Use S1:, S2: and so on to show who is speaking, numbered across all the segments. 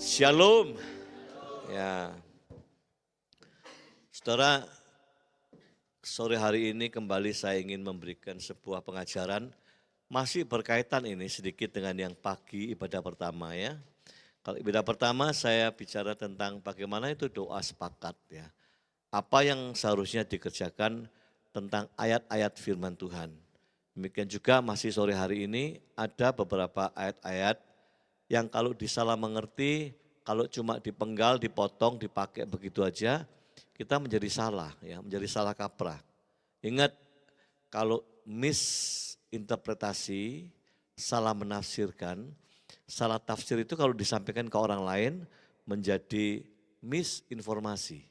S1: Shalom. Ya, saudara, sore hari ini kembali saya ingin memberikan sebuah pengajaran masih berkaitan ini sedikit dengan yang pagi ibadah pertama ya. Kalau ibadah pertama saya bicara tentang bagaimana itu doa sepakat ya. Apa yang seharusnya dikerjakan tentang ayat-ayat firman Tuhan. Demikian juga masih sore hari ini ada beberapa ayat-ayat yang kalau disalah mengerti, kalau cuma dipenggal, dipotong, dipakai begitu aja, kita menjadi salah ya, menjadi salah kaprah. Ingat kalau misinterpretasi, salah menafsirkan, salah tafsir itu kalau disampaikan ke orang lain menjadi misinformasi.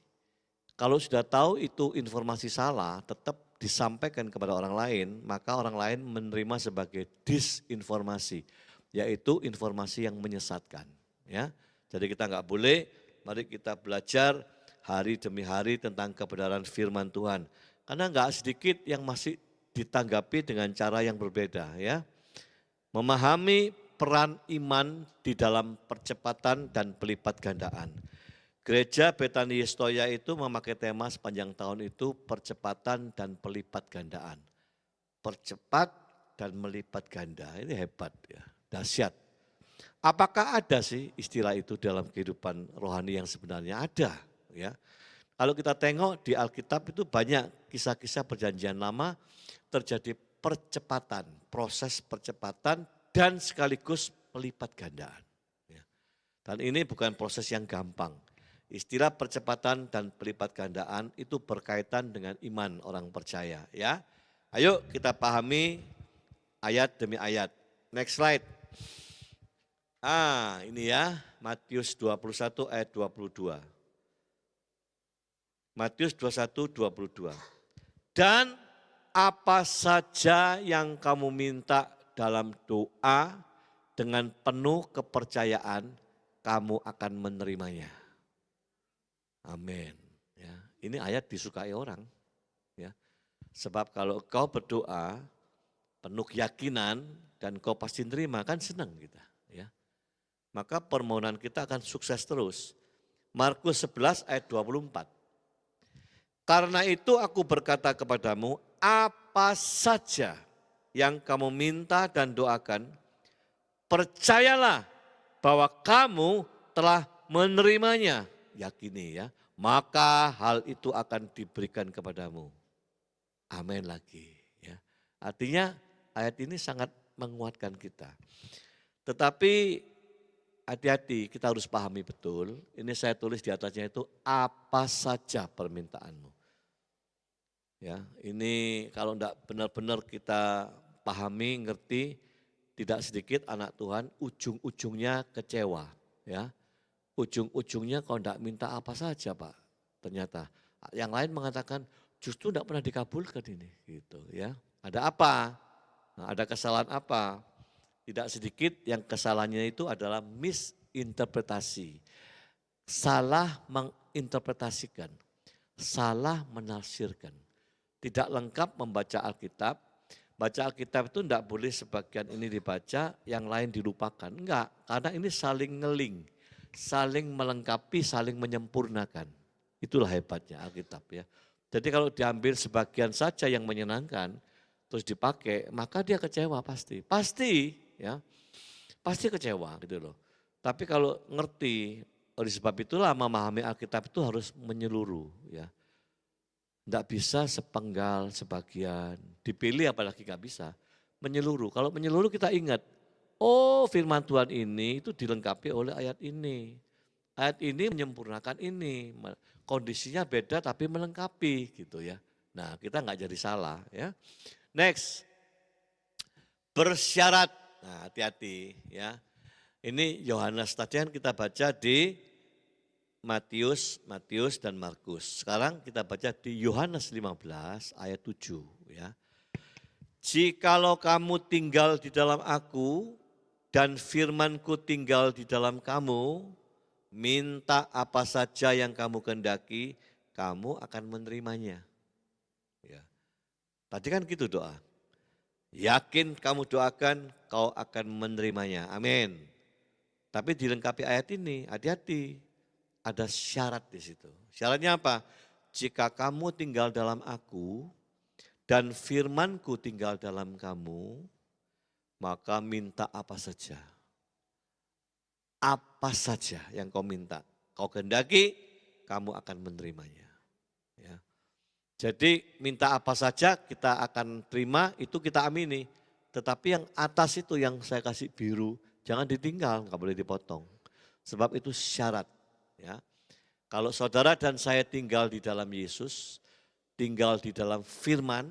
S1: Kalau sudah tahu itu informasi salah, tetap disampaikan kepada orang lain, maka orang lain menerima sebagai disinformasi, yaitu informasi yang menyesatkan. Ya, jadi kita nggak boleh. Mari kita belajar hari demi hari tentang kebenaran firman Tuhan. Karena nggak sedikit yang masih ditanggapi dengan cara yang berbeda. Ya, memahami peran iman di dalam percepatan dan pelipat gandaan. Gereja Betani Yestoya itu memakai tema sepanjang tahun itu percepatan dan pelipat gandaan. Percepat dan melipat ganda, ini hebat ya, dahsyat. Apakah ada sih istilah itu dalam kehidupan rohani yang sebenarnya ada ya. Kalau kita tengok di Alkitab itu banyak kisah-kisah perjanjian lama terjadi percepatan, proses percepatan dan sekaligus pelipat gandaan. Ya. Dan ini bukan proses yang gampang. Istilah percepatan dan pelipat gandaan itu berkaitan dengan iman orang percaya ya. Ayo kita pahami ayat demi ayat. Next slide. Ini ya Matius 21 ayat 22. Matius 21 22. Dan apa saja yang kamu minta dalam doa dengan penuh kepercayaan kamu akan menerimanya. Amin. Ya, ini ayat disukai orang. Ya, sebab kalau kau berdoa penuh keyakinan dan kau pasti terima kan senang kita. Ya, maka permohonan kita akan sukses terus. Markus 11 ayat 24. Karena itu aku berkata kepadamu, apa saja yang kamu minta dan doakan, percayalah bahwa kamu telah menerimanya. Yakini ya, maka hal itu akan diberikan kepadamu. Amin lagi. Ya. Artinya ayat ini sangat menguatkan kita. Tetapi hati-hati, kita harus pahami betul. Ini saya tulis di atasnya itu apa saja permintaanmu. Ya, ini kalau tidak benar-benar kita pahami, ngerti, tidak sedikit anak Tuhan ujung-ujungnya kecewa. Ya, ujung-ujungnya kalau tidak minta apa saja Pak, ternyata. Yang lain mengatakan justru tidak pernah dikabulkan ini. Gitu ya. Ada apa? Nah, ada kesalahan apa? Tidak sedikit yang kesalahannya itu adalah misinterpretasi. Salah menginterpretasikan, salah menafsirkan. Tidak lengkap membaca Alkitab. Baca Alkitab itu tidak boleh sebagian ini dibaca, yang lain dilupakan. Enggak, karena ini saling ngeling, saling melengkapi, saling menyempurnakan. Itulah hebatnya Alkitab ya. Jadi kalau diambil sebagian saja yang menyenangkan, terus dipakai, maka dia kecewa pasti. Pasti ya, pasti kecewa gitu loh. Tapi kalau ngerti, oleh sebab itulah memahami Alkitab itu harus menyeluruh ya. Tidak bisa sepenggal, sebagian, dipilih apalagi nggak bisa. Menyeluruh, kalau menyeluruh kita ingat, oh firman Tuhan ini itu dilengkapi oleh ayat ini. Ayat ini menyempurnakan ini, kondisinya beda tapi melengkapi gitu ya. Nah kita nggak jadi salah ya. Next, bersyarat, nah hati-hati ya. Ini Yohanes tadi kan kita baca di Matius dan Markus. Sekarang kita baca di Yohanes 15 ayat 7 ya. Jikalau kamu tinggal di dalam aku dan firmanku tinggal di dalam kamu, minta apa saja yang kamu kehendaki, kamu akan menerimanya. Ya. Tadi kan gitu doa. Yakin kamu doakan, kau akan menerimanya. Amin. Tapi dilengkapi ayat ini, hati-hati. Ada syarat di situ. Syaratnya apa? Jika kamu tinggal dalam aku dan firmanku tinggal dalam kamu, maka minta apa saja. Apa saja yang kau minta. Kau kehendaki, kamu akan menerimanya. Ya. Jadi minta apa saja kita akan terima, itu kita amini. Tetapi yang atas itu yang saya kasih biru, jangan ditinggal, nggak boleh dipotong. Sebab itu syarat. Ya. Kalau saudara dan saya tinggal di dalam Yesus, tinggal di dalam firman,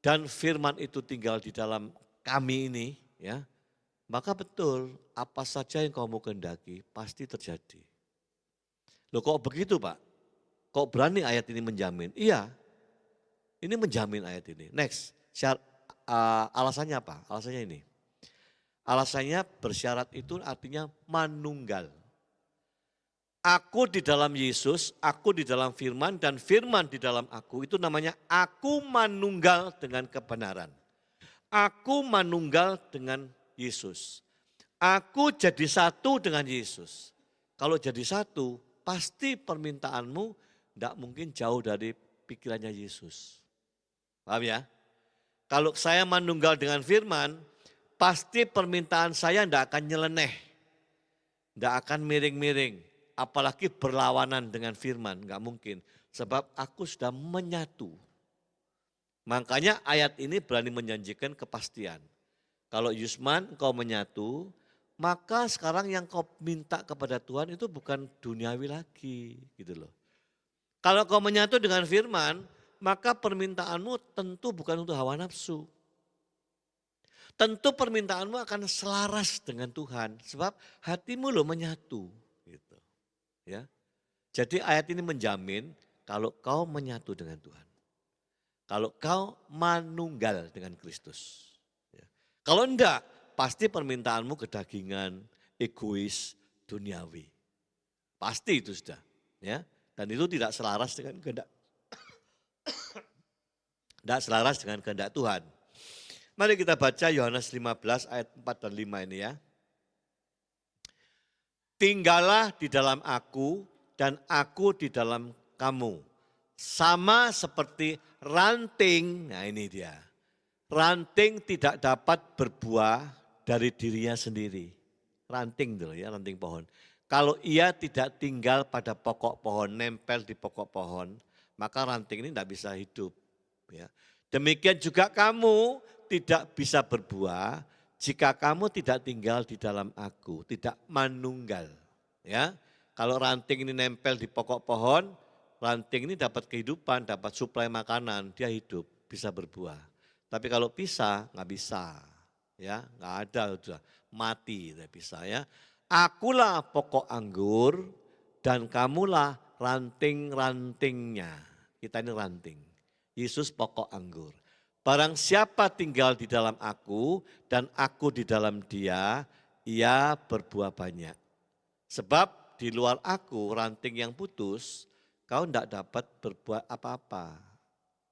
S1: dan firman itu tinggal di dalam kami ini, ya, maka betul apa saja yang kamu kehendaki pasti terjadi. Loh kok begitu Pak? Kok berani ayat ini menjamin? Iya, ini menjamin ayat ini. Next, alasannya apa? Alasannya ini. Alasannya bersyarat itu artinya manunggal. Aku di dalam Yesus, aku di dalam firman, dan firman di dalam aku, itu namanya aku manunggal dengan kebenaran. Aku manunggal dengan Yesus. Aku jadi satu dengan Yesus. Kalau jadi satu, pasti permintaanmu tidak mungkin jauh dari pikirannya Yesus. Paham ya? Kalau saya manunggal dengan firman, pasti permintaan saya tidak akan nyeleneh. Tidak akan miring-miring. Apalagi berlawanan dengan firman, enggak mungkin. Sebab aku sudah menyatu. Makanya ayat ini berani menjanjikan kepastian. Kalau Yusman kau menyatu, maka sekarang yang kau minta kepada Tuhan itu bukan duniawi lagi. Gitu loh. Kalau kau menyatu dengan firman, maka permintaanmu tentu bukan untuk hawa nafsu. Tentu permintaanmu akan selaras dengan Tuhan. Sebab hatimu loh menyatu. Gitu. Ya. Jadi ayat ini menjamin kalau kau menyatu dengan Tuhan. Kalau kau manunggal dengan Kristus. Ya. Kalau enggak, pasti permintaanmu kedagingan, egois, duniawi. Pasti itu sudah. Ya. Dan itu tidak selaras dengan kehendak tidak selaras dengan kehendak Tuhan. Mari kita baca Yohanes 15 ayat 4 dan 5 ini ya. Tinggallah di dalam aku dan aku di dalam kamu. Sama seperti ranting, nah ini dia. Ranting tidak dapat berbuah dari dirinya sendiri. Ranting dulu ya, ranting pohon. Kalau ia tidak tinggal pada pokok pohon, nempel di pokok pohon, maka ranting ini tidak bisa hidup. Ya. Demikian juga kamu tidak bisa berbuah jika kamu tidak tinggal di dalam aku, tidak manunggal. Ya, kalau ranting ini nempel di pokok pohon, ranting ini dapat kehidupan, dapat suplai makanan, dia hidup, bisa berbuah. Tapi kalau pisah, nggak bisa. Ya, nggak ada, udah mati, tidak bisa ya. Akulah pokok anggur dan kamulah ranting-rantingnya. Kita ini ranting. Yesus pokok anggur. Barang siapa tinggal di dalam aku dan aku di dalam dia, ia berbuah banyak. Sebab di luar aku ranting yang putus, kau tidak dapat berbuat apa-apa.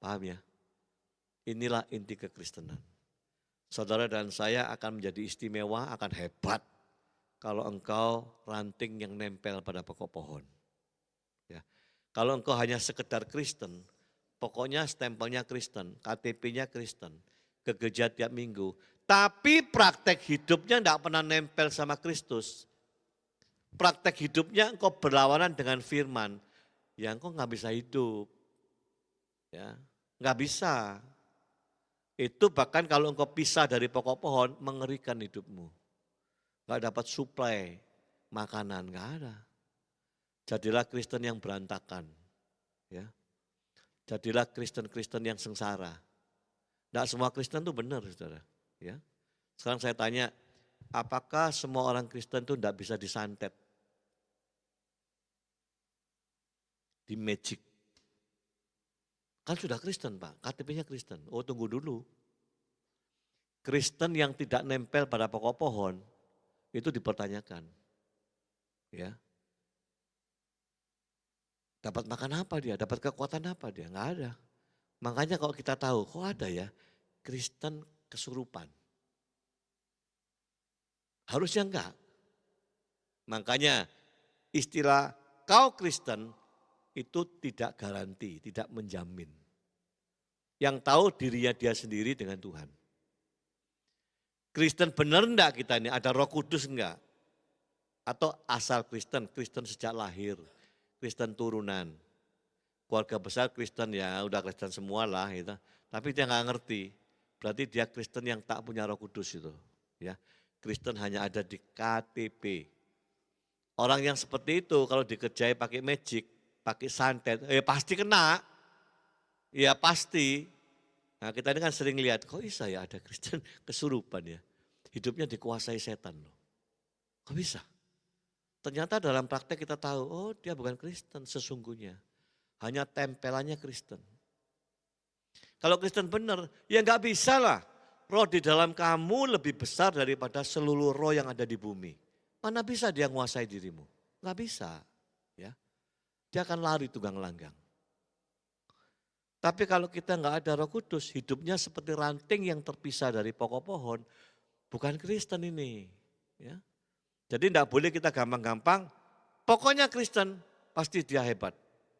S1: Paham ya? Inilah inti kekristenan. Saudara dan saya akan menjadi istimewa, akan hebat kalau engkau ranting yang nempel pada pokok pohon. Ya. Kalau engkau hanya sekedar Kristen, pokoknya stempelnya Kristen, KTP-nya Kristen, ke gereja tiap minggu. Tapi praktek hidupnya tidak pernah nempel sama Kristus. Praktek hidupnya engkau berlawanan dengan firman, ya engkau nggak bisa hidup. Ya, nggak bisa. Itu bahkan kalau engkau pisah dari pokok pohon, mengerikan hidupmu. Nggak dapat suplai makanan, nggak ada. Jadilah Kristen yang berantakan. Ya. Jadilah Kristen-Kristen yang sengsara. Tidak semua Kristen itu benar, saudara. Ya. Sekarang saya tanya, apakah semua orang Kristen itu tidak bisa disantet? Di magic. Kan sudah Kristen Pak, KTP-nya Kristen. Oh tunggu dulu. Kristen yang tidak nempel pada pokok pohon, itu dipertanyakan. Ya. Dapat makan apa dia? Dapat kekuatan apa dia? Enggak ada. Makanya kalau kita tahu, kok ada ya Kristen kesurupan. Harusnya enggak. Makanya istilah kau Kristen itu tidak garanti, tidak menjamin. Yang tahu dirinya dia sendiri dengan Tuhan. Kristen benar enggak kita ini? Ada Roh Kudus enggak? Atau asal Kristen, Kristen sejak lahir, Kristen turunan. Keluarga besar Kristen ya udah Kristen semua lah gitu. Tapi dia nggak ngerti. Berarti dia Kristen yang tak punya Roh Kudus itu. Ya, Kristen hanya ada di KTP. Orang yang seperti itu kalau dikerjai pakai magic, pakai santet, pasti kena. Ya pasti. Nah kita ini kan sering lihat, kok bisa ya ada Kristen kesurupan ya. Hidupnya dikuasai setan loh. Kok bisa? Ternyata dalam praktek kita tahu, oh dia bukan Kristen sesungguhnya. Hanya tempelannya Kristen. Kalau Kristen benar, ya nggak bisa lah. Roh di dalam kamu lebih besar daripada seluruh roh yang ada di bumi. Mana bisa dia menguasai dirimu? Nggak bisa. Ya, dia akan lari tunggang langgang. Tapi kalau kita nggak ada Roh Kudus, hidupnya seperti ranting yang terpisah dari pokok pohon, bukan Kristen ini. Ya. Jadi tidak boleh kita gampang-gampang, pokoknya Kristen pasti dia hebat,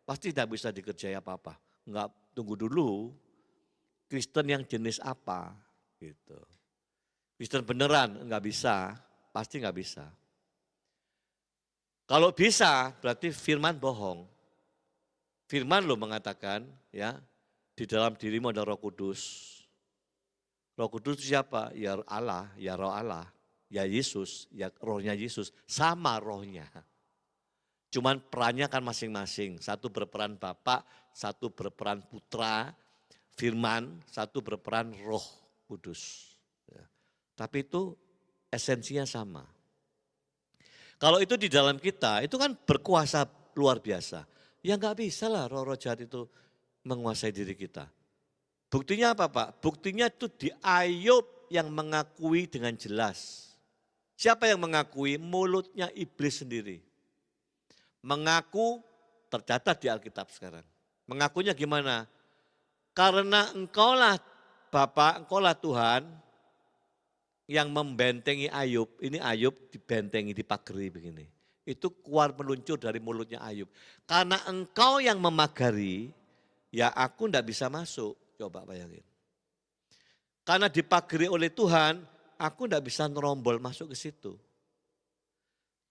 S1: pasti tidak bisa dikerjai apa-apa. Enggak, tunggu dulu, Kristen yang jenis apa gitu. Kristen beneran enggak bisa, pasti enggak bisa. Kalau bisa berarti firman bohong. Firman lo mengatakan ya, di dalam dirimu ada Roh Kudus. Roh Kudus itu siapa? Ya Allah, ya Roh Allah, ya Yesus, ya rohnya Yesus, sama rohnya. Cuman perannya kan masing-masing, satu berperan Bapa, satu berperan Putra, Firman, satu berperan Roh Kudus. Ya. Tapi itu esensinya sama. Kalau itu di dalam kita, itu kan berkuasa luar biasa. Ya nggak bisa lah roh-roh jahat itu menguasai diri kita. Buktinya apa Pak? Buktinya itu di Ayub yang mengakui dengan jelas. Siapa yang mengakui? Mulutnya iblis sendiri. Mengaku tercatat di Alkitab sekarang. Mengakunya gimana? Karena engkaulah Bapa, engkaulah Tuhan yang membentengi Ayub. Ini Ayub dibentengi, dipagari begini. Itu keluar meluncur dari mulutnya Ayub. Karena engkau yang memagari, ya aku enggak bisa masuk. Coba bayangin. Karena dipagari oleh Tuhan, aku enggak bisa nerombol masuk ke situ.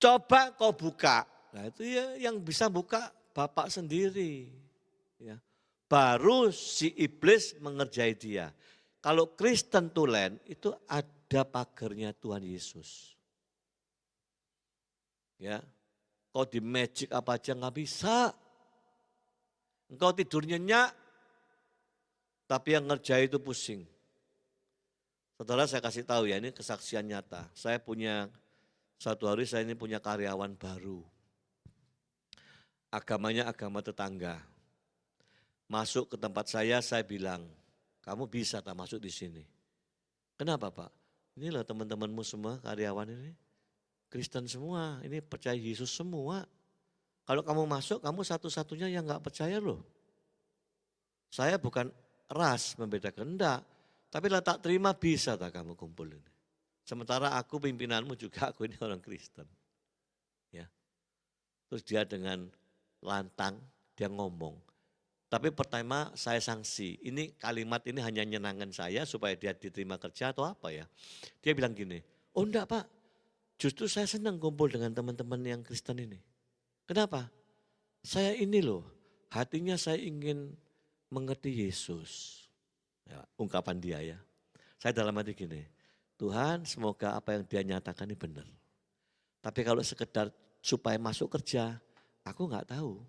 S1: Coba kau buka. Nah itu ya yang bisa buka Bapak sendiri. Ya. Baru si iblis mengerjai dia. Kalau Kristen tulen itu ada pagernya Tuhan Yesus. Ya, kau di magic apa aja nggak bisa. Engkau tidur nyenyak, tapi yang ngerjai itu pusing. Saudara saya kasih tahu ya ini kesaksian nyata. Saya punya suatu hari saya ini punya karyawan baru. Agamanya agama tetangga. Masuk ke tempat saya bilang, kamu bisa tak masuk di sini. Kenapa Pak? Inilah teman-temanmu semua karyawan ini. Kristen semua, ini percaya Yesus semua. Kalau kamu masuk, kamu satu-satunya yang gak percaya loh. Saya bukan ras membedakan, enggak. Tapi lah tak terima bisa tak kamu kumpul ini. Sementara aku pimpinanmu juga, aku ini orang Kristen. Ya. Terus dia dengan lantang, dia ngomong. Tapi pertama saya sanksi, ini kalimat ini hanya nyenangkan saya supaya dia diterima kerja atau apa ya. Dia bilang gini, oh enggak Pak, justru saya senang kumpul dengan teman-teman yang Kristen ini. Kenapa? Saya ini loh, hatinya saya ingin mengerti Yesus. Ya, ungkapan dia ya. Saya dalam hati gini, Tuhan semoga apa yang dia nyatakan ini benar. Tapi kalau sekedar supaya masuk kerja, aku enggak tahu.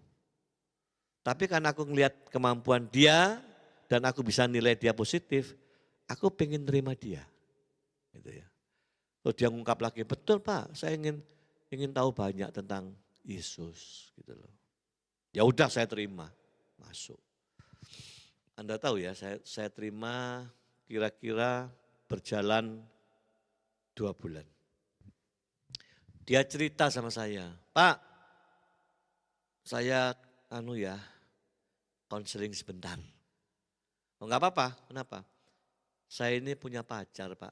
S1: Tapi karena aku ngelihat kemampuan dia dan aku bisa nilai dia positif, aku pengen terima dia. Gitu ya. Terus dia ngungkap lagi, betul Pak, saya ingin tahu banyak tentang Yesus gitu loh. Ya udah saya terima, masuk. Anda tahu ya, saya terima kira-kira berjalan 2 bulan. Dia cerita sama saya, Pak, saya konseling sebentar. Oh enggak apa-apa, kenapa? Saya ini punya pacar Pak,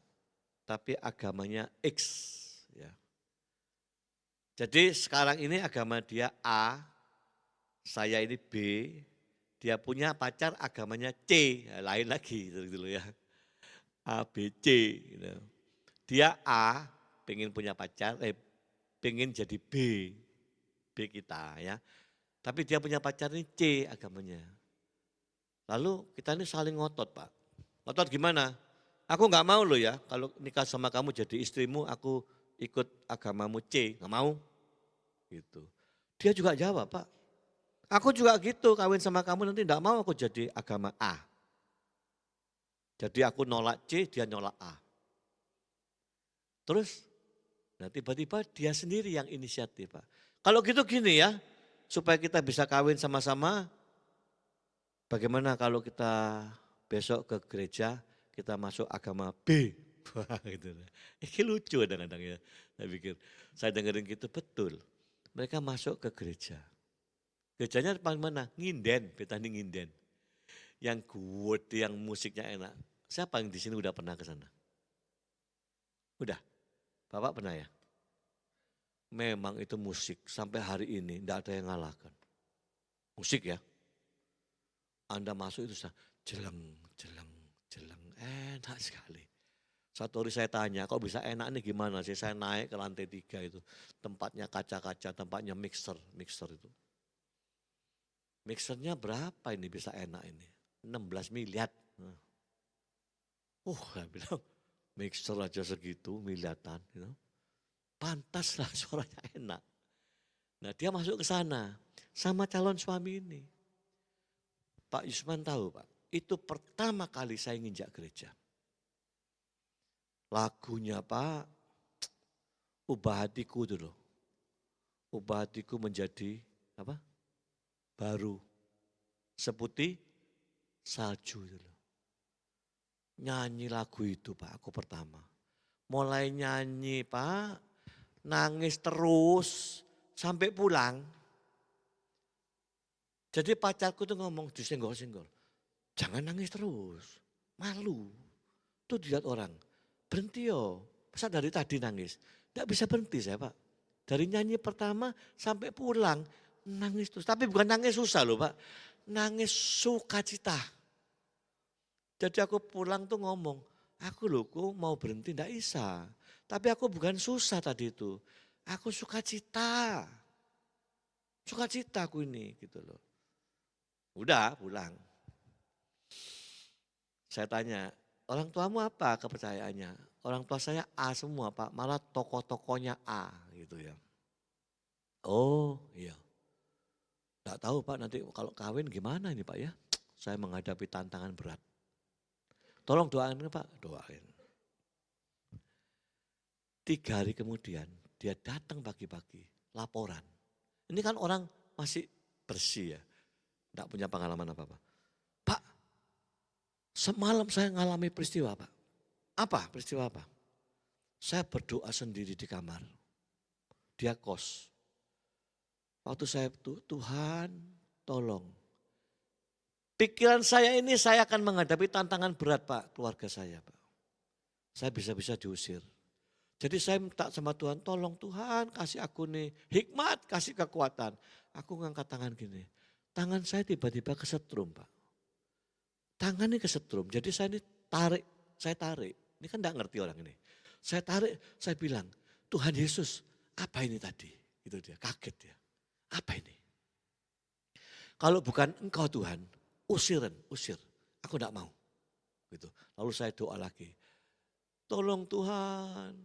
S1: tapi agamanya X. Ya. Jadi sekarang ini agama dia A, saya ini B, dia punya pacar agamanya C, ya, lain lagi gitu loh ya. A, B, C. Gitu. Dia A, pengen punya pacar, pengen jadi B, B kita ya. Tapi dia punya pacar ini C agamanya. Lalu kita ini saling ngotot Pak. Ngotot gimana? Aku nggak mau loh ya, kalau nikah sama kamu jadi istrimu, aku ikut agamamu C, nggak mau. Gitu. Dia juga jawab Pak, aku juga gitu kawin sama kamu nanti enggak mau aku jadi agama A. Jadi aku nolak C, dia nolak A. Terus, nah tiba-tiba dia sendiri yang inisiatif Pak. Kalau gitu gini ya, supaya kita bisa kawin sama-sama, bagaimana kalau kita besok ke gereja, kita masuk agama B. Wah gitu. Ini lucu kadang-kadang ya. Saya pikir, saya dengerin gitu betul. Mereka masuk ke gereja. Gerejanya paling mana? Nginden, Betani Nginden. Yang good, yang musiknya enak. Siapa yang di sini udah pernah ke sana? Udah, Bapak pernah ya? Memang itu musik sampai hari ini tidak ada yang ngalahkan. Musik ya, Anda masuk itu jeleng, jeleng, jeleng, enak sekali. Satu hari saya tanya, kok bisa enak nih gimana sih? Saya naik ke lantai 3 itu, tempatnya kaca-kaca, tempatnya mixer, mixer itu. Mixernya berapa ini bisa enak ini? 16 miliar. Saya bilang, mixer aja segitu, miliatan. Gitu. Pantas lah suaranya enak. Nah dia masuk ke sana sama calon suami ini. Pak Yusman tahu Pak, itu pertama kali saya nginjak gereja. Lagunya Pak, ubah hatiku dulu. Ubah hatiku menjadi apa? Baru. Seputih salju dulu. Nyanyi lagu itu Pak, aku pertama. Mulai nyanyi Pak, nangis terus sampai pulang. Jadi pacarku tuh ngomong disenggol-senggol. Jangan nangis terus, malu. Tuh dilihat orang, berhenti yo. Masa dari tadi nangis? Tidak bisa berhenti saya Pak. Dari nyanyi pertama sampai pulang, nangis terus. Tapi bukan nangis susah loh Pak, nangis sukacita. Jadi aku pulang tuh ngomong, aku loh kok mau berhenti tidak bisa. Tapi aku bukan susah tadi itu, aku sukacita. Sukacita aku ini gitu loh. Udah pulang. Saya tanya, orang tuamu apa kepercayaannya? Orang tua saya A semua Pak, malah tokoh-tokohnya A gitu ya. Oh iya, enggak tahu Pak nanti kalau kawin gimana ini Pak ya. Saya menghadapi tantangan berat. Tolong doain Pak, doain. 3 hari kemudian dia datang pagi-pagi, laporan. Ini kan orang masih bersih ya, enggak punya pengalaman apa-apa. Pak, semalam saya mengalami peristiwa Pak. Apa peristiwa apa? Saya berdoa sendiri di kamar. Dia kos. Waktu saya Tuhan tolong. Pikiran saya ini saya akan menghadapi tantangan berat Pak, keluarga saya Pak. Saya bisa-bisa diusir. Jadi saya minta sama Tuhan, tolong Tuhan kasih aku nih hikmat, kasih kekuatan. Aku ngangkat tangan gini. Tangan saya tiba-tiba kesetrum Pak. Tangan ini kesetrum, jadi saya ini saya tarik. Ini kan enggak ngerti orang ini. Saya tarik, saya bilang, Tuhan Yesus apa ini tadi? Itu dia, kaget dia. Apa ini? Kalau bukan engkau Tuhan, usir. Aku enggak mau. Gitu. Lalu saya doa lagi. Tolong Tuhan.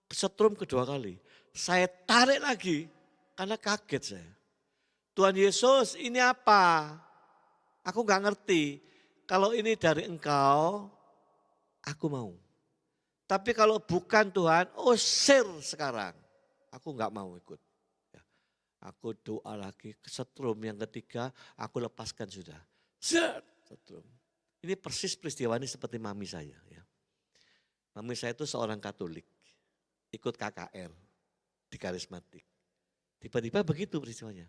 S1: Kesetrum kedua kali. Saya tarik lagi karena kaget saya. Tuhan Yesus ini apa? Aku enggak ngerti. Kalau ini dari engkau, aku mau. Tapi kalau bukan Tuhan, usir sekarang. Aku enggak mau ikut. Aku doa lagi, kesetrum yang ketiga, aku lepaskan sudah. Setrum. Ini persis peristiwa ini seperti mami saya. Ya. Mami saya itu seorang Katolik, ikut KKR di karismatik. Tiba-tiba begitu peristiwanya.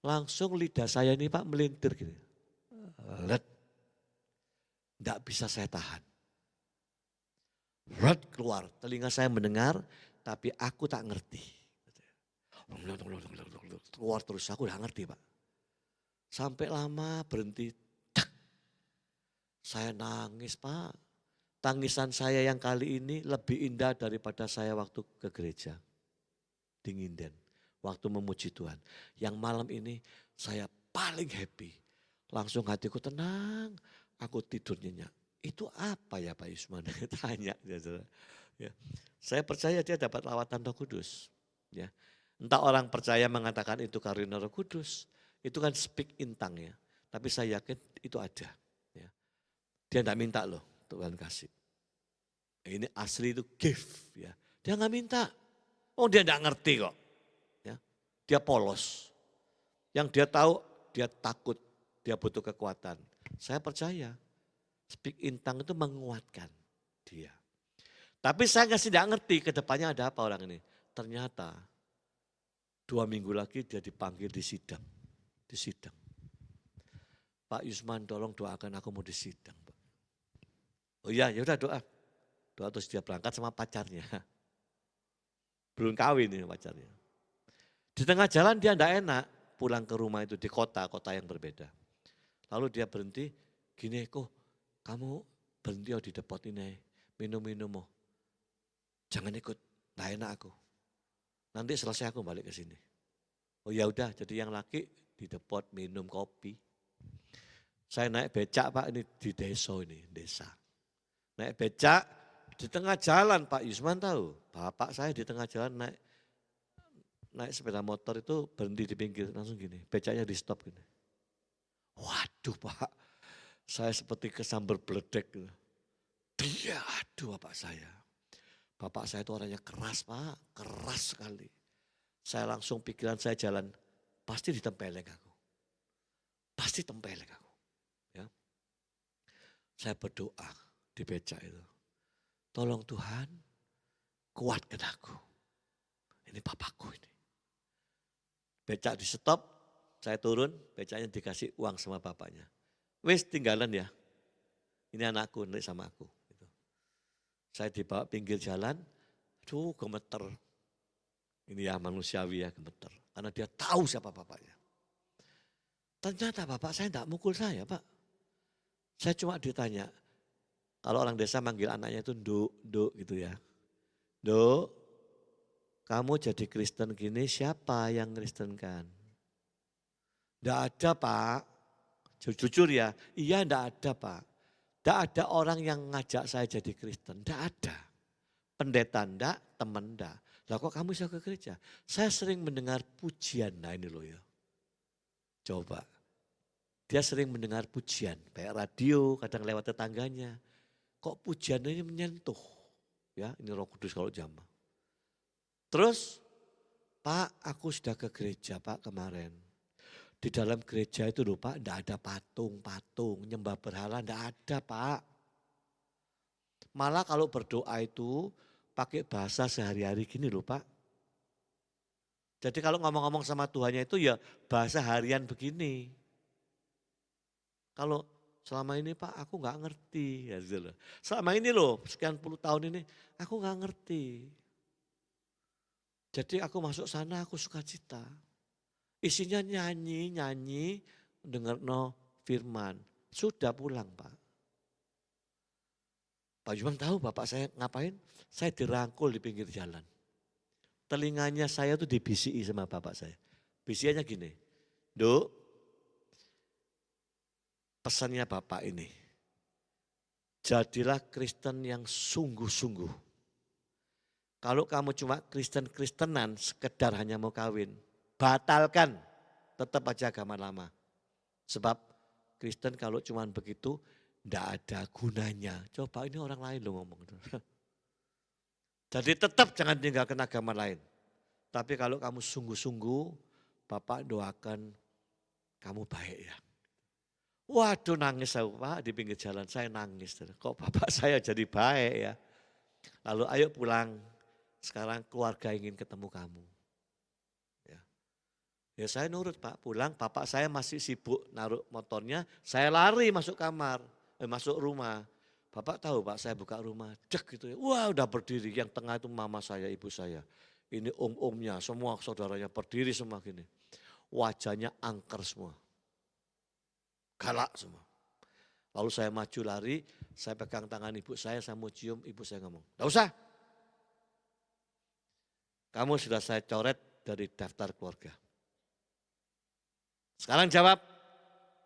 S1: Langsung lidah saya ini Pak melintir gini. Tidak bisa saya tahan. Keluar, telinga saya mendengar, tapi aku tak ngerti. Keluar terus, aku udah ngerti Pak. Sampai lama berhenti, tak. Saya nangis Pak. Tangisan saya yang kali ini lebih indah daripada saya waktu ke gereja. Di Nginden, waktu memuji Tuhan. Yang malam ini saya paling happy. Langsung hatiku tenang, aku tidur nyenyak. Itu apa ya Pak Yusman? Tanya. Ya. Saya percaya dia dapat lawatan Roh Kudus. Ya. Entah orang percaya mengatakan itu karunia Roh Kudus. Itu kan speak in tongue ya. Tapi saya yakin itu ada. Ya. Dia tidak minta loh, Tuhan kasih. Ini asli itu gift ya. Dia nggak minta. Oh dia tidak ngerti kok. Ya. Dia polos. Yang dia tahu dia takut, dia butuh kekuatan. Saya percaya speak in tongue itu menguatkan dia. Tapi saya tidak ngerti ke depannya ada apa orang ini. Ternyata 2 minggu lagi dia dipanggil di sidang. Di sidang. Pak Yusman tolong doakan aku mau di sidang. Pak. Oh iya ya udah doa. Doa terus dia berangkat sama pacarnya. Belum kawin ini pacarnya. Di tengah jalan dia tidak enak pulang ke rumah itu di kota yang berbeda. Lalu dia berhenti, gini kok kamu berhenti di depot ini, minum-minum oh. Jangan ikut, tidak enak aku. Nanti selesai aku balik ke sini. Oh ya udah, jadi yang laki di depot minum kopi. Saya naik becak Pak ini di desa. Naik becak di tengah jalan Pak Yusman tahu, bapak saya di tengah jalan naik sepeda motor itu berhenti di pinggir langsung gini, becaknya di stop gini. Waduh Pak, saya seperti kesambar beledek gitu. Dia, aduh bapak saya. Bapak saya itu orangnya keras Pak, keras sekali. Saya langsung pikiran saya jalan, pasti ditempeleng aku. Pasti tempeleng aku. Ya. Saya berdoa di becak itu. Tolong Tuhan, kuatkan aku. Ini bapakku ini. Becak di stop, saya turun, becaknya dikasih uang sama bapaknya. Wes tinggalan ya, ini anakku, nanti sama aku. Saya dibawa pinggir jalan, aduh gemeter. Ini ya manusiawi ya gemeter. Karena dia tahu siapa bapaknya. Ternyata bapak saya tidak mukul saya Pak. Saya cuma ditanya, kalau orang desa manggil anaknya itu Nduk gitu ya. Nduk, kamu jadi Kristen gini siapa yang Kristenkan? Tidak ada Pak, jujur ya, iya tidak ada Pak. Tidak ada orang yang ngajak saya jadi Kristen, tidak ada. Pendeta tidak, teman tidak. Lah kok kamu bisa ke gereja? Saya sering mendengar pujian, nah ini loh ya. Coba, dia sering mendengar pujian, kayak radio, kadang lewat tetangganya. Kok pujian ini menyentuh? Ya, ini Roh Kudus kalau jamaah. Terus, Pak aku sudah ke gereja Pak kemarin. Di dalam gereja itu loh Pak, tidak ada patung-patung, nyembah berhala, tidak ada Pak. Malah kalau berdoa itu pakai bahasa sehari-hari gini loh Pak. Jadi kalau ngomong-ngomong sama Tuhannya itu ya bahasa harian begini. Kalau selama ini Pak aku nggak ngerti. Ya, gitu loh. Selama ini loh sekian puluh tahun ini aku nggak ngerti. Jadi aku masuk sana aku sukacita. Isinya nyanyi, dengar no firman. Sudah pulang Pak. Pak Yusman tahu bapak saya ngapain? Saya dirangkul di pinggir jalan. Telinganya saya tuh dibisiki sama bapak saya. Bisikannya gini, Duk, pesannya bapak ini. Jadilah Kristen yang sungguh-sungguh. Kalau kamu cuma Kristen-Kristenan sekedar hanya mau kawin. Batalkan, tetap aja agama lama. Sebab Kristen kalau cuma begitu, tidak ada gunanya. Coba ini orang lain loh ngomong. Jadi tetap jangan tinggalkan agama lain. Tapi kalau kamu sungguh-sungguh, Bapak doakan kamu baik ya. Waduh nangis aku Pak di pinggir jalan, saya nangis. Kok Bapak saya jadi baik ya. Lalu ayo pulang, sekarang keluarga ingin ketemu kamu. Ya saya nurut Pak, pulang bapak saya masih sibuk naruh motornya, saya lari masuk kamar, masuk rumah. Bapak tahu Pak saya buka rumah, cek gitu ya, wah udah berdiri, yang tengah itu mama saya, ibu saya. Ini om-omnya, semua saudaranya berdiri semua gini. Wajahnya angker semua. Galak semua. Lalu saya maju lari, saya pegang tangan ibu saya mau cium, ibu saya ngomong, "Enggak usah. Kamu sudah saya coret dari daftar keluarga. Sekarang jawab,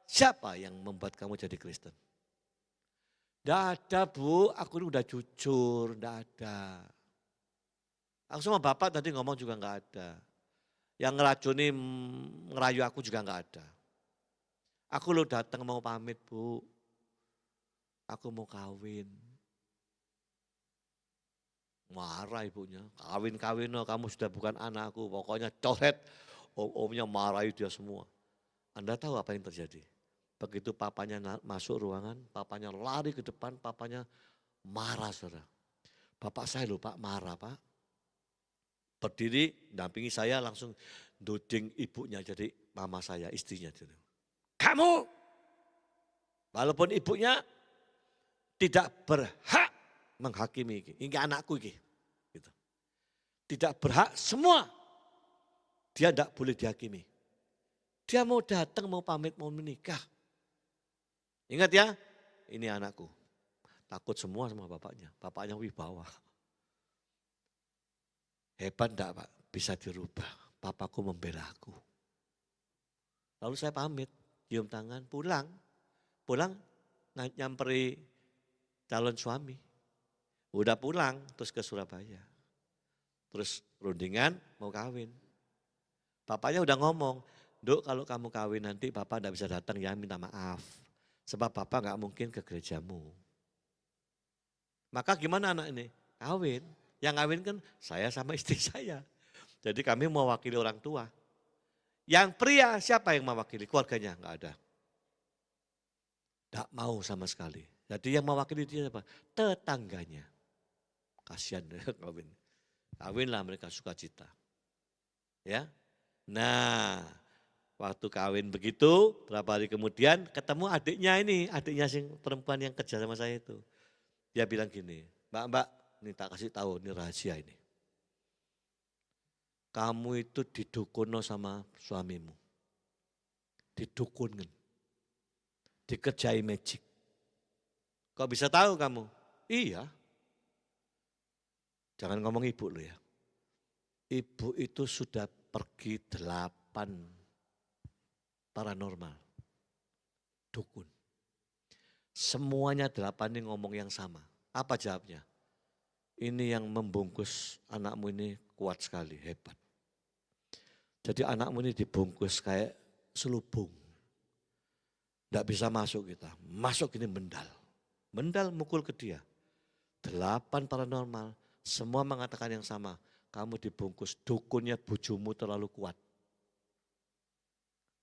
S1: siapa yang membuat kamu jadi Kristen?" "Enggak ada Bu, aku ini udah jujur, enggak ada." Aku sama bapak tadi ngomong juga enggak ada. Yang ngeracuni, ngerayu aku juga enggak ada. Aku lo datang mau pamit Bu, aku mau kawin. Marah ibunya, kawin-kawin kamu sudah bukan anakku, pokoknya coret. Om-omnya marahi dia semua. Anda tahu apa yang terjadi? Begitu papanya masuk ruangan, papanya lari ke depan, papanya marah saudara. "Bapak saya loh Pak, marah Pak." Berdiri, dampingi saya langsung duding ibunya jadi mama saya, istrinya. "Kamu, walaupun ibunya tidak berhak menghakimi ini anakku ini." Gitu. Tidak berhak semua, dia tidak boleh dihakimi. Dia mau datang, mau pamit, mau menikah. Ingat ya, ini anakku. Takut semua sama bapaknya, bapaknya wibawa. Hebat enggak Pak, bisa dirubah, papaku membela aku. Lalu saya pamit, cium tangan, pulang. Pulang nyamperi calon suami. Udah pulang terus ke Surabaya. Terus rundingan mau kawin. Bapaknya udah ngomong, "Duk kalau kamu kawin nanti Bapak enggak bisa datang ya, minta maaf. Sebab Bapak enggak mungkin ke gerejamu." Maka gimana anak ini? Kawin. Yang kawin kan saya sama istri saya. Jadi kami mewakili orang tua. Yang pria siapa yang mewakili? Keluarganya enggak ada. Enggak mau sama sekali. Jadi yang mewakili dia siapa? Tetangganya. Kasihan kawin. Kawinlah mereka sukacita. Ya. Nah, waktu kawin begitu, berapa hari kemudian ketemu adiknya ini, adiknya sing perempuan yang kerja sama saya itu. Dia bilang gini, "Mbak, ini tak kasih tahu, ini rahasia ini. Kamu itu didukuno sama suamimu. Didukunin. Dikerjai magic." "Kok bisa tahu kamu?" "Iya." Jangan ngomong ibu lo ya. Ibu itu sudah pergi 8 paranormal. Dukun. Semuanya 8 ini ngomong yang sama. Apa jawabnya? "Ini yang membungkus anakmu ini kuat sekali, hebat. Jadi anakmu ini dibungkus kayak selubung. Tidak bisa masuk kita, masuk ini mendal. Mendal mukul ke dia. 8 paranormal, semua mengatakan yang sama. Kamu dibungkus, dukunnya bujumu terlalu kuat."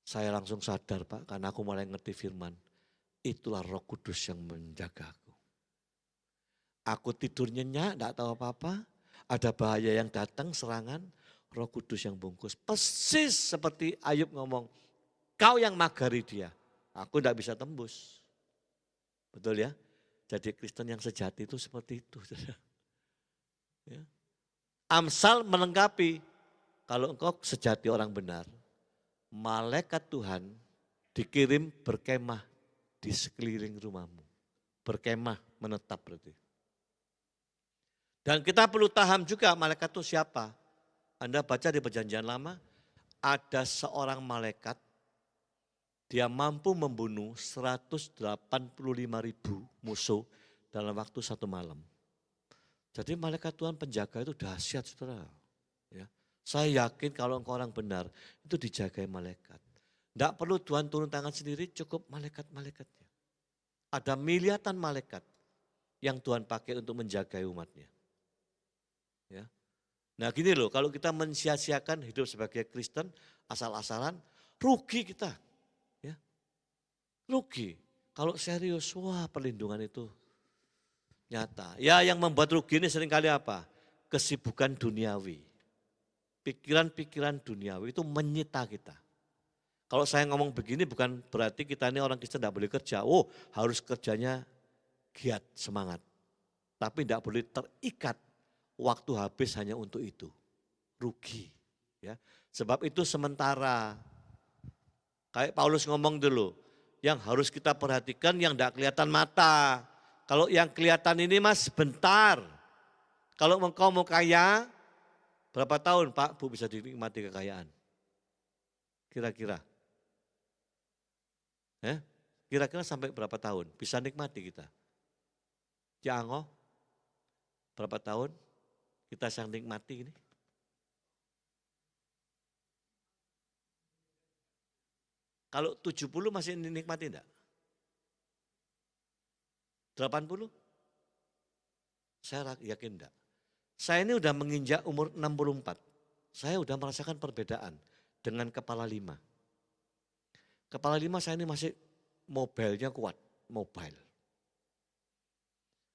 S1: Saya langsung sadar Pak, karena aku mulai ngerti firman. Itulah Roh Kudus yang menjaga aku. Aku tidur nyenyak, tidak tahu apa-apa. Ada bahaya yang datang, serangan. Roh Kudus yang bungkus. Persis seperti Ayub ngomong, "Kau yang magari dia, aku tidak bisa tembus." Betul ya? Jadi Kristen yang sejati itu seperti itu. Ya. Amsal melengkapi, kalau engkau sejati orang benar, malaikat Tuhan dikirim berkemah di sekeliling rumahmu. Berkemah menetap berarti. Dan kita perlu paham juga malaikat itu siapa. Anda baca di Perjanjian Lama, ada seorang malaikat, dia mampu membunuh 185.000 musuh dalam waktu 1 malam. Jadi malaikat Tuhan penjaga itu dahsyat saudara. Ya. Saya yakin kalau engkau orang benar, itu dijagai malaikat. Tidak perlu Tuhan turun tangan sendiri, cukup malaikat-malaikatnya. Ada miliatan malaikat yang Tuhan pakai untuk menjaga umatnya. Ya. Nah gini loh, kalau kita mensia-siakan hidup sebagai Kristen, asal-asalan, rugi kita. Ya. Rugi. Kalau serius, wah perlindungan itu nyata. Ya yang membuat rugi ini seringkali apa? Kesibukan duniawi. Pikiran-pikiran duniawi itu menyita kita. Kalau saya ngomong begini bukan berarti kita ini orang Kristen tidak boleh kerja. Oh harus kerjanya giat, semangat. Tapi tidak boleh terikat waktu habis hanya untuk itu. rugi. Ya. Sebab itu sementara. Kayak Paulus ngomong dulu, yang harus kita perhatikan yang tidak kelihatan mata. Kalau yang kelihatan ini mas bentar. Kalau engkau mau kaya, berapa tahun Pak Bu bisa dinikmati kekayaan? Kira-kira. Kira-kira sampai berapa tahun bisa nikmati kita? Jangan, berapa tahun kita bisa nikmati ini? Kalau 70 masih nikmati enggak? 80? Saya yakin enggak. Saya ini udah menginjak umur 64. Saya udah merasakan perbedaan dengan kepala 5. Kepala 5 saya ini masih mobilnya kuat, mobile.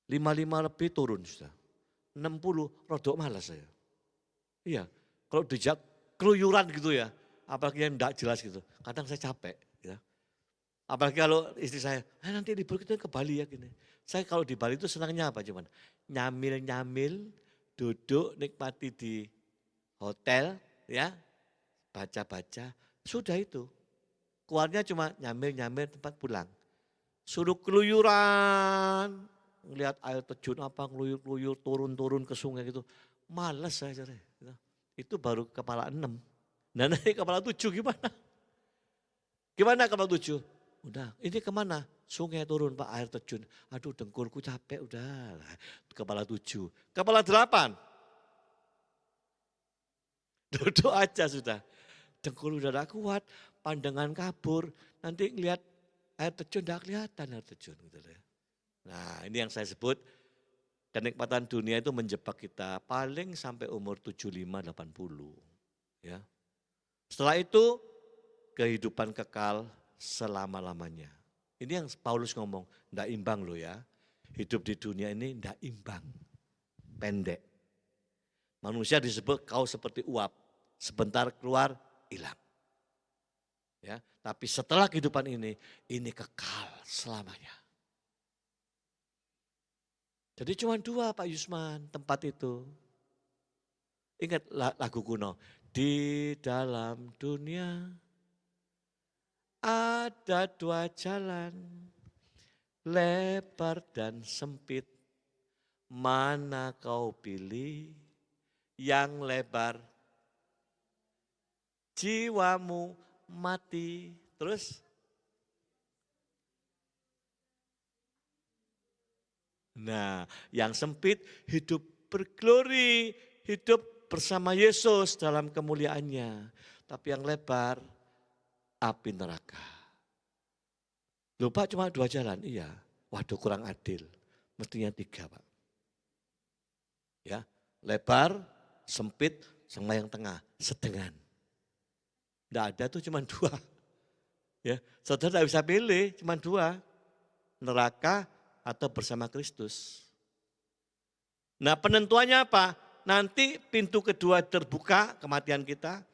S1: 55 lebih turun sudah. 60 rodok malas saya. Iya, kalau dijak keluyuran gitu ya, apalagi yang enggak jelas gitu. Kadang saya capek ya. Apalagi kalau istri saya, nanti libur kita ke Bali ya gini. Saya kalau di Bali itu senangnya apa cuman? Nyamil-nyamil, duduk nikmati di hotel ya, baca-baca, sudah itu. Keluarnya cuma nyamil-nyamil tempat pulang. Suruh keluyuran, ngelihat air terjun apa, ngeluyur-keluyur, turun-turun ke sungai gitu. Males saya cari. Itu baru kepala 6. Nah nanti kepala 7 gimana? Gimana kepala 7? Udah, ini kemana? Sungai turun Pak, air terjun. Aduh dengkulku capek udah. Kepala 7. Kepala 8. Duduk aja sudah. Dengkul udah gak kuat, pandangan kabur. Nanti ngelihat air terjun gak kelihatan air terjun. Gitu ya. Nah ini yang saya sebut kenikmatan dunia itu menjebak kita paling sampai umur 75-80. Ya. Setelah itu kehidupan kekal selama-lamanya. Ini yang Paulus ngomong, enggak imbang loh ya. Hidup di dunia ini enggak imbang, pendek. Manusia disebut kau seperti uap, sebentar keluar hilang. Ya, tapi setelah kehidupan ini kekal selamanya. Jadi cuma 2 Pak Yusman tempat itu. Ingat lagu kuno, di dalam dunia ada 2 jalan, lebar dan sempit. Mana kau pilih? Yang lebar, jiwamu mati. Terus? Nah, yang sempit hidup berglori, hidup bersama Yesus dalam kemuliaannya. Tapi yang lebar, api neraka. Lupa cuma 2 jalan, iya. Waduh kurang adil, mestinya 3 Pak. Ya, lebar, sempit, sama yang tengah, sedengan. Tidak ada tuh cuma 2. Ya, saudara tidak bisa pilih, cuma 2. Neraka atau bersama Kristus. Nah penentuannya apa? Nanti pintu kedua terbuka kematian kita.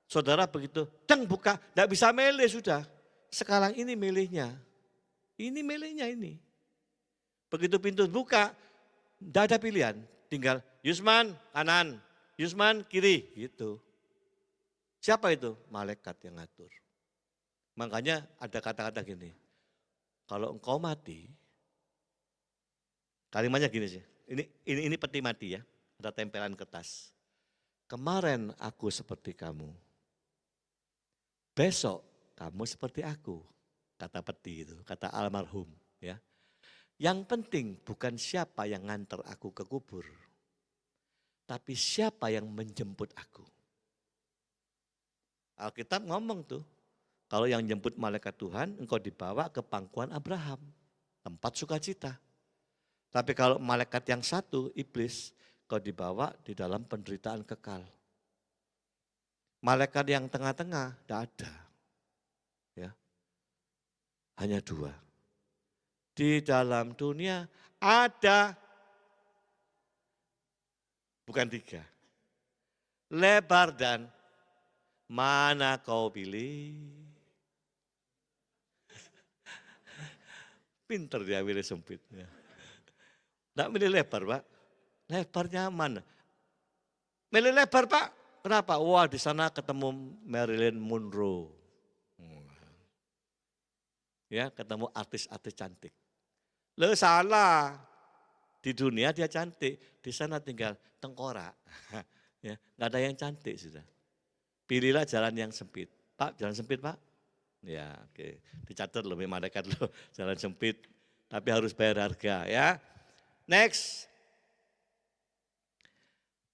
S1: Saudara begitu, deng buka, tidak bisa milih sudah. Sekarang ini milihnya. Ini milihnya ini. Begitu pintu buka, tidak ada pilihan. Tinggal Yusman kanan, Yusman kiri gitu. Siapa itu? Malaikat yang ngatur. Makanya ada kata-kata gini, kalau engkau mati, kalimatnya gini sih, ini peti mati ya, ada tempelan kertas. Kemarin aku seperti kamu, besok kamu seperti aku, kata peti itu, kata almarhum ya. Yang penting bukan siapa yang nganter aku ke kubur, tapi siapa yang menjemput aku. Alkitab ngomong tuh, kalau yang jemput malaikat Tuhan, engkau dibawa ke pangkuan Abraham, tempat sukacita. Tapi kalau malaikat yang satu, iblis, kau dibawa di dalam penderitaan kekal. Malaikat yang tengah-tengah, tidak ada. Ya. Hanya 2. Di dalam dunia ada, bukan 3. Lebar dan mana kau pilih? Pinter dia pilih sempit. Ya. Tidak milih lebar Pak. Lebarnya mana? Milih lebar Pak. Kenapa? Wah, di sana ketemu Marilyn Monroe. Ya, ketemu artis-artis cantik. Loh salah. Di dunia dia cantik, di sana tinggal tengkorak. Ya, nggak ada yang cantik sudah. Pilihlah jalan yang sempit. Pak, jalan sempit Pak? Ya, oke. Dicatat loh, malaikat loh, jalan sempit. Tapi harus bayar harga ya. Next.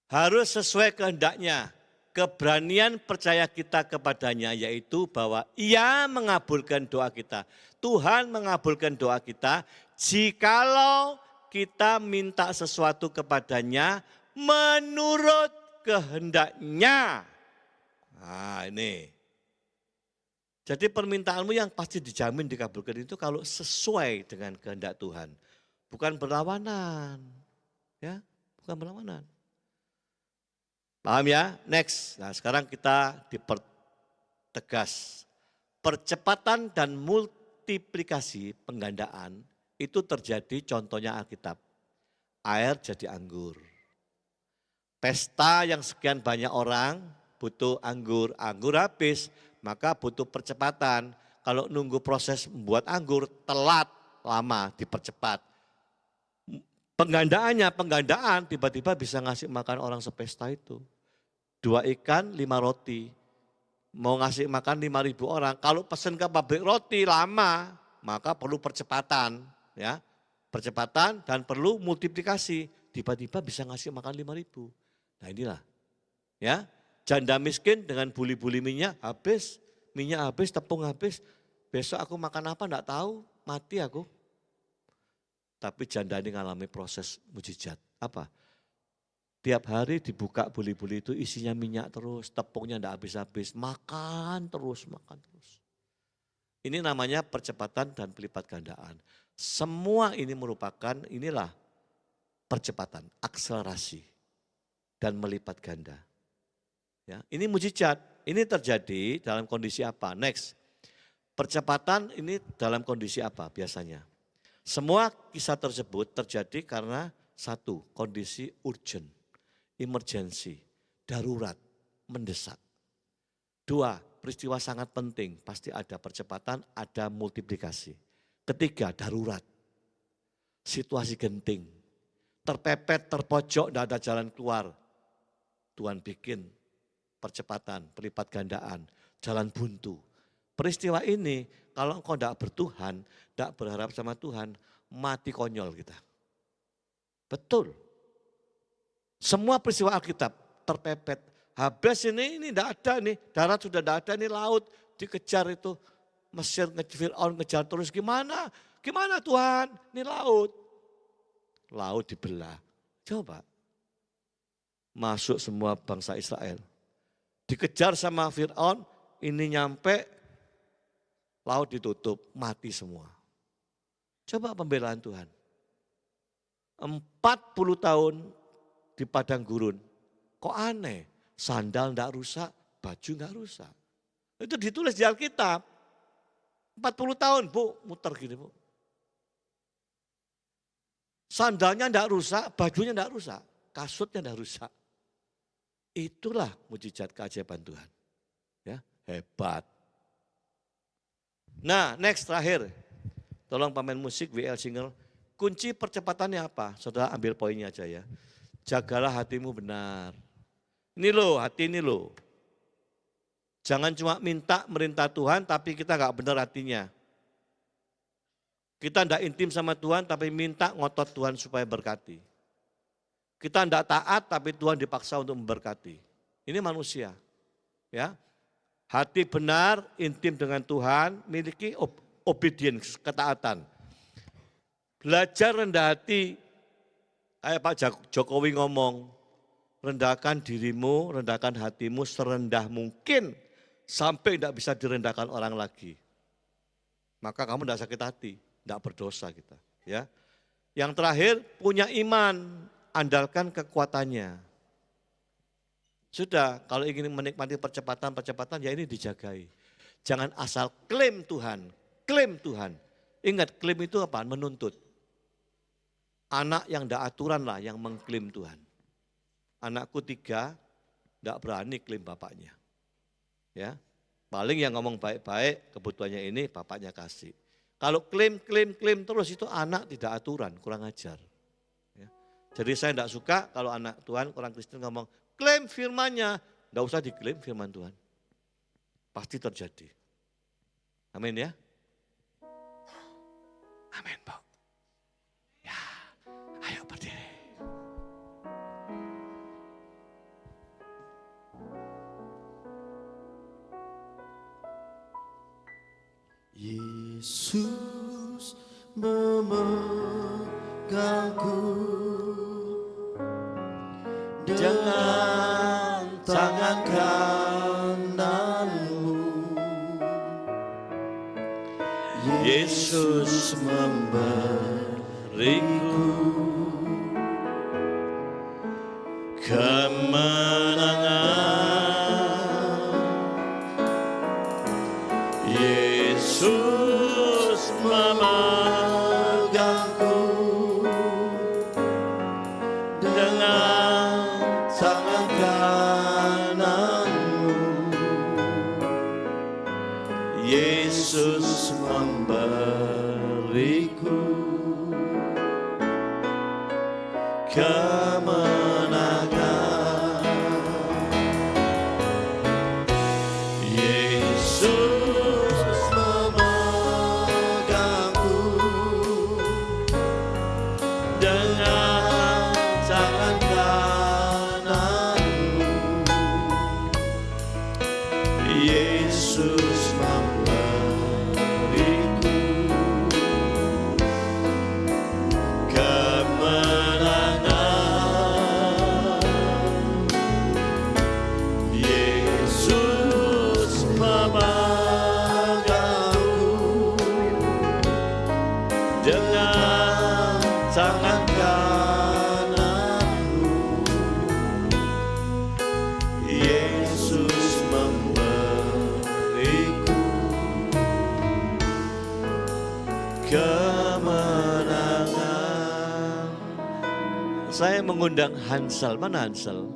S1: Harus sesuai kehendaknya. Keberanian percaya kita kepadanya yaitu bahwa ia mengabulkan doa kita. Tuhan mengabulkan doa kita jikalau kita minta sesuatu kepadanya menurut kehendaknya. Nah ini. Jadi permintaanmu yang pasti dijamin dikabulkan itu kalau sesuai dengan kehendak Tuhan. Bukan berlawanan. Ya, bukan berlawanan. Paham ya? Next. Nah sekarang kita dipertegas. Percepatan dan multiplikasi penggandaan itu terjadi contohnya Alkitab. Air jadi anggur. Pesta yang sekian banyak orang butuh anggur. Anggur habis maka butuh percepatan. Kalau nunggu proses membuat anggur telat lama dipercepat. Penggandaan tiba-tiba bisa ngasih makan orang sepesta itu. 2 ikan, 5 roti. Mau ngasih makan 5.000 orang. Kalau pesen ke pabrik roti lama, maka perlu percepatan. Ya, percepatan dan perlu multiplikasi. Tiba-tiba bisa ngasih makan 5.000. Nah inilah. Ya, janda miskin dengan buli-buli minyak habis. Minyak habis, tepung habis. Besok aku makan apa enggak tahu, mati aku. Tapi janda ini mengalami proses mujizat. Apa? Tiap hari dibuka buli-buli itu isinya minyak terus, tepungnya enggak habis-habis. Makan terus, makan terus. Ini namanya percepatan dan pelipat gandaan. Semua ini merupakan inilah percepatan, akselerasi dan melipat ganda. Ya, ini mujizat. Ini terjadi dalam kondisi apa? Next. Percepatan ini dalam kondisi apa biasanya? Semua kisah tersebut terjadi karena satu, kondisi urgent, emergency, darurat, mendesak. 2, peristiwa sangat penting, pasti ada percepatan, ada multiplikasi. 3, darurat, situasi genting, terpepet, terpojok, tidak ada jalan keluar. Tuhan bikin percepatan, pelipat gandaan, jalan buntu. Peristiwa ini kalau engkau tidak bertuhan, tidak berharap sama Tuhan, mati konyol kita. Betul. Semua peristiwa Alkitab terpepet. Habis ini tidak ada nih, darat sudah tidak ada, ini laut dikejar itu. Mesir Fir'aun ngejar terus gimana? Gimana Tuhan? Ini laut. Laut dibelah. Coba. Masuk semua bangsa Israel. Dikejar sama Fir'aun, ini nyampe laut ditutup, mati semua. Coba pembelaan Tuhan. 40 tahun di padang gurun. Kok aneh? Sandal enggak rusak, baju enggak rusak. Itu ditulis di Alkitab. 40 tahun Bu, muter gini Bu. Sandalnya enggak rusak, bajunya enggak rusak, kasutnya enggak rusak. Itulah mujizat keajaiban Tuhan. Ya, hebat. Nah, next terakhir. Tolong pemain musik WL Singer. Kunci percepatannya apa? Saudara ambil poinnya aja ya. Jagalah hatimu benar. Ini loh, hati ini loh. Jangan cuma minta merintah Tuhan tapi kita enggak benar hatinya. Kita enggak intim sama Tuhan tapi minta ngotot Tuhan supaya berkati. Kita enggak taat tapi Tuhan dipaksa untuk memberkati. Ini manusia. Ya. Hati benar, intim dengan Tuhan, miliki obedience, ketaatan. Belajar rendah hati, kayak Pak Jokowi ngomong, rendahkan dirimu, rendahkan hatimu serendah mungkin, sampai tidak bisa direndahkan orang lagi. Maka kamu tidak sakit hati, tidak berdosa kita. Ya. Yang terakhir, punya iman, andalkan kekuatannya. Sudah, kalau ingin menikmati percepatan ya ini dijagai. Jangan asal klaim Tuhan, klaim Tuhan. Ingat klaim itu apa? Menuntut. Anak yang tidak aturan lah yang mengklaim Tuhan. Anakku 3, Tidak berani klaim bapaknya. Ya, paling yang ngomong baik-baik, kebutuhannya ini bapaknya kasih. Kalau klaim terus itu anak tidak aturan, kurang ajar. Ya. Jadi saya tidak suka kalau anak Tuhan, orang Kristen ngomong klaim firman-Nya, tidak usah diklaim firman Tuhan. Pasti terjadi. Amin ya. Amin, Bu. Ya, ayo berdiri.
S2: Yesus memegangku dengan tangan kananmu. Yesus memberiku kemenangan. Yesus memegangku dengan tangan kananmu. Yesus memberiku kemenangan. Yesus memegangku dengan tangan kananmu. Yesus memberiku kemenangan. Yesus memegangku dengan tangan kananmu. Yesus memberiku kemenangan.
S1: Saya mengundang Hansel, mana Hansel?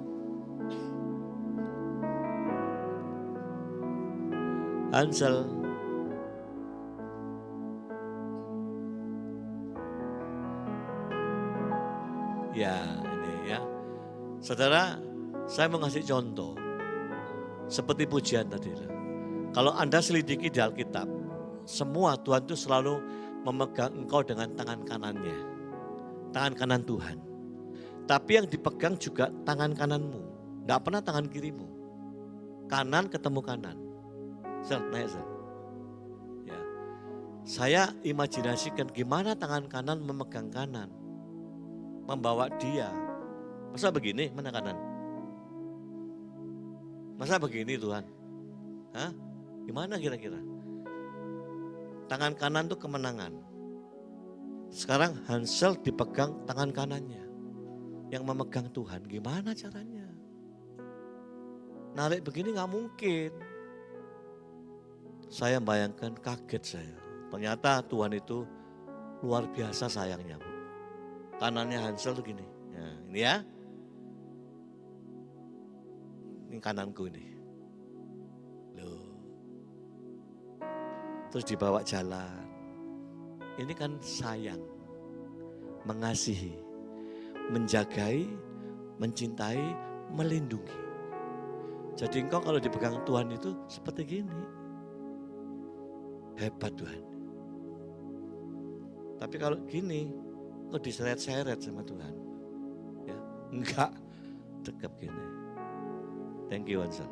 S1: Hansel. Ya, ini ya. Saudara, saya mau ngasih contoh. Seperti pujian tadi. Kalau Anda selidiki di Alkitab, semua Tuhan itu selalu memegang engkau dengan tangan kanannya. Tangan kanan Tuhan. Tapi yang dipegang juga tangan kananmu. Tidak pernah tangan kirimu. Kanan ketemu kanan. Sel, naik Sel. Ya. Saya imajinasikan gimana tangan kanan memegang kanan. Membawa dia. Masa begini, mana kanan? Masa begini Tuhan? Hah? Gimana kira-kira? Tangan kanan itu kemenangan. Sekarang Hansel dipegang tangan kanannya. Yang memegang Tuhan, gimana caranya? Narik begini gak mungkin. Saya bayangkan, kaget saya. Ternyata Tuhan itu luar biasa sayangnya. Kanannya Hansel tuh gini. Ya, ini ya. Ini kananku ini. Loh. Terus dibawa jalan. Ini kan sayang. Mengasihi. Menjagai, mencintai, melindungi. Jadi engkau kalau dipegang Tuhan itu seperti gini. Hebat Tuhan. Tapi kalau gini, kok diseret-seret sama Tuhan. Ya, enggak, dekat gini. Thank you Hansel.